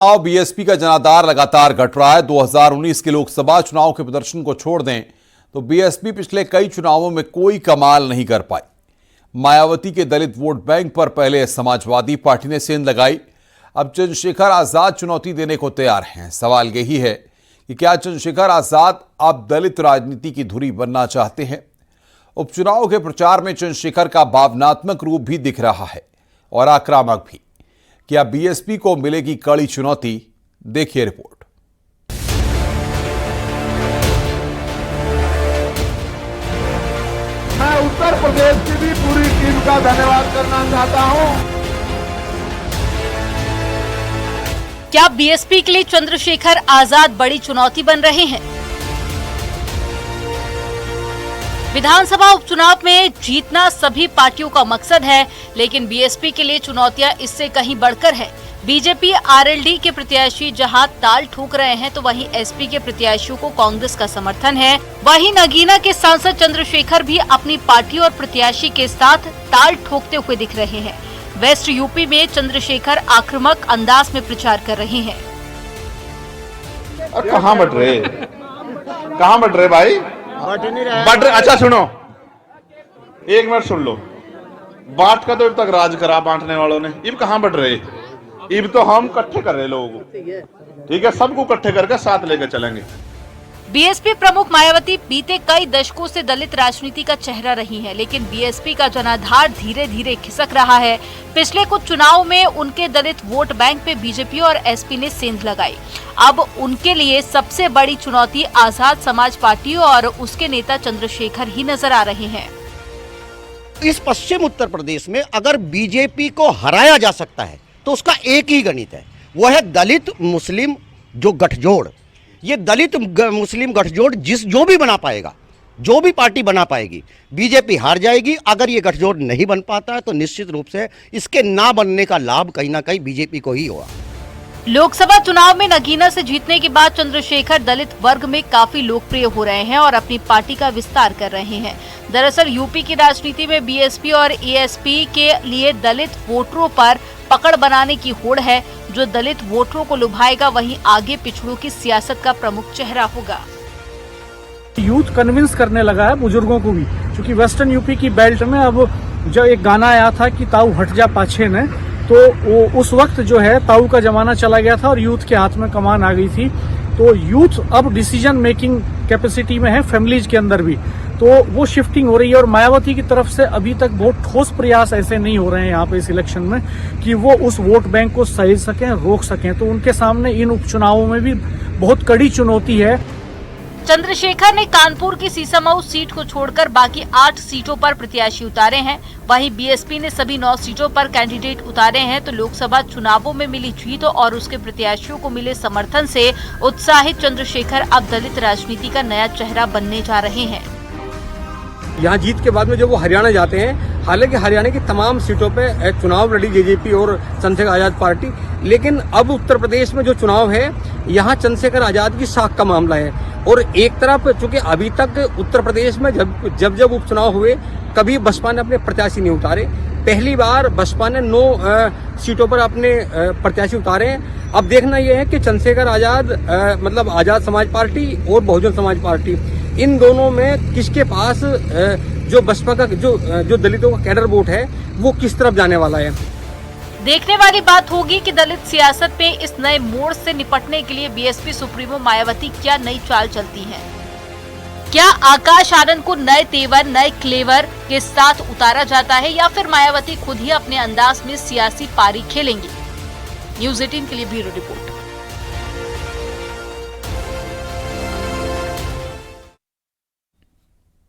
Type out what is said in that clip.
BSP का जनाधार लगातार घट रहा है। 2019 के लोकसभा चुनाव के प्रदर्शन को छोड़ दें तो बीएसपी पिछले कई चुनावों में कोई कमाल नहीं कर पाई। मायावती के दलित वोट बैंक पर पहले समाजवादी पार्टी ने सेंध लगाई, अब चंद्रशेखर आजाद चुनौती देने को तैयार हैं। सवाल यही है कि क्या चंद्रशेखर आजाद अब दलित राजनीति की धुरी बनना चाहते हैं? उपचुनाव के प्रचार में चंद्रशेखर का भावनात्मक रूप भी दिख रहा है और आक्रामक भी। क्या बीएसपी को मिलेगी कड़ी चुनौती? देखिए रिपोर्ट। मैं उत्तर प्रदेश की भी पूरी टीम का धन्यवाद करना चाहता हूं। क्या बीएसपी के लिए चंद्रशेखर आजाद बड़ी चुनौती बन रहे हैं? विधानसभा उपचुनाव में जीतना सभी पार्टियों का मकसद है, लेकिन बीएसपी के लिए चुनौतियां इससे कहीं बढ़कर है। बीजेपी आरएलडी के प्रत्याशी जहां ताल ठोक रहे हैं, तो वहीं एसपी के प्रत्याशियों को कांग्रेस का समर्थन है। वहीं नगीना के सांसद चंद्रशेखर भी अपनी पार्टी और प्रत्याशी के साथ ताल ठोकते हुए दिख रहे हैं। वेस्ट यूपी में चंद्रशेखर आक्रामक अंदाज में प्रचार कर रहे हैं। कहाँ बट रहे भाई? बट अच्छा सुनो, एक मिनट सुन लो। बांट का तो अब तक राज करा बांटने वालों ने, इब कहाँ बढ़ रहे? इब तो हम इकट्ठे कर रहे लोगों को, ठीक है, सबको इकट्ठे करके साथ लेकर चलेंगे। बीएसपी प्रमुख मायावती बीते कई दशकों से दलित राजनीति का चेहरा रही हैं, लेकिन बीएसपी का जनाधार धीरे धीरे खिसक रहा है। पिछले कुछ चुनाव में उनके दलित वोट बैंक पे बीजेपी और एसपी ने सेंध लगाई। अब उनके लिए सबसे बड़ी चुनौती आजाद समाज पार्टी और उसके नेता चंद्रशेखर ही नजर आ रहे हैं। इस पश्चिम उत्तर प्रदेश में अगर बीजेपी को हराया जा सकता है तो उसका एक ही गणित है, वो है दलित मुस्लिम जो गठजोड़। ये दलित मुस्लिम गठजोड़ जो भी बना पाएगा, जो भी पार्टी बना पाएगी, बीजेपी हार जाएगी। अगर ये गठजोड़ नहीं बन पाता है तो निश्चित रूप से इसके ना बनने का लाभ कहीं ना कहीं बीजेपी को ही होगा। लोकसभा चुनाव में नगीना से जीतने के बाद चंद्रशेखर दलित वर्ग में काफी लोकप्रिय हो रहे हैं और अपनी पार्टी का विस्तार कर रहे हैं। दरअसल यूपी की राजनीति में बीएसपी और एएसपी के लिए दलित वोटरों पर पकड़ बनाने की होड़ है। जो दलित वोटरों को लुभाएगा वहीं आगे पिछड़ों की सियासत का प्रमुख चेहरा होगा। यूथ कन्विंस करने लगा है बुजुर्गों को भी, क्योंकि वेस्टर्न यूपी की बेल्ट में अब जो एक गाना आया था कि ताऊ हट जा पाछे ने, तो वो उस वक्त जो है ताऊ का जमाना चला गया था और यूथ के हाथ में कमान आ गई थी। तो यूथ अब डिसीजन मेकिंग कैपेसिटी में है, फैमिलीज के अंदर भी, तो वो शिफ्टिंग हो रही है। और मायावती की तरफ से अभी तक बहुत ठोस प्रयास ऐसे नहीं हो रहे हैं यहाँ पे इस इलेक्शन में कि वो उस वोट बैंक को सहेज सकें, रोक सकें। तो उनके सामने इन उपचुनावों में भी बहुत कड़ी चुनौती है। चंद्रशेखर ने कानपुर की सीसामऊ सीट को छोड़कर बाकी 8 सीटों पर प्रत्याशी उतारे हैं। वहीं बीएसपी ने सभी 9 सीटों पर कैंडिडेट उतारे हैं। तो लोकसभा चुनावों में मिली जीत और उसके प्रत्याशियों को मिले समर्थन से उत्साहित चंद्रशेखर अब दलित राजनीति का नया चेहरा बनने जा रहे हैं। यहाँ जीत के बाद में जब वो हरियाणा जाते हैं, हालांकि हरियाणा की तमाम सीटों पे चुनाव लड़ी जेजेपी और चंद्रशेखर आजाद पार्टी, लेकिन अब उत्तर प्रदेश में जो चुनाव है यहाँ चंद्रशेखर आजाद की साख का मामला है। और एक तरफ चूंकि अभी तक उत्तर प्रदेश में जब उपचुनाव हुए कभी बसपा ने अपने प्रत्याशी नहीं उतारे। पहली बार बसपा ने 9 सीटों पर अपने प्रत्याशी उतारे हैं। अब देखना यह है कि चंद्रशेखर आजाद मतलब आजाद समाज पार्टी और बहुजन समाज पार्टी, इन दोनों में किसके पास जो बसपा का जो दलितों का कैडर वोट है वो किस तरफ जाने वाला है। देखने वाली बात होगी कि दलित सियासत पे इस नए मोड़ से निपटने के लिए बीएसपी सुप्रीमो मायावती क्या नई चाल चलती हैं। क्या आकाश आनंद को नए तेवर, नए क्लेवर के साथ उतारा जाता है या फिर मायावती खुद ही अपने अंदाज में सियासी पारी खेलेंगी? न्यूज़ 18 के लिए ब्यूरो रिपोर्ट।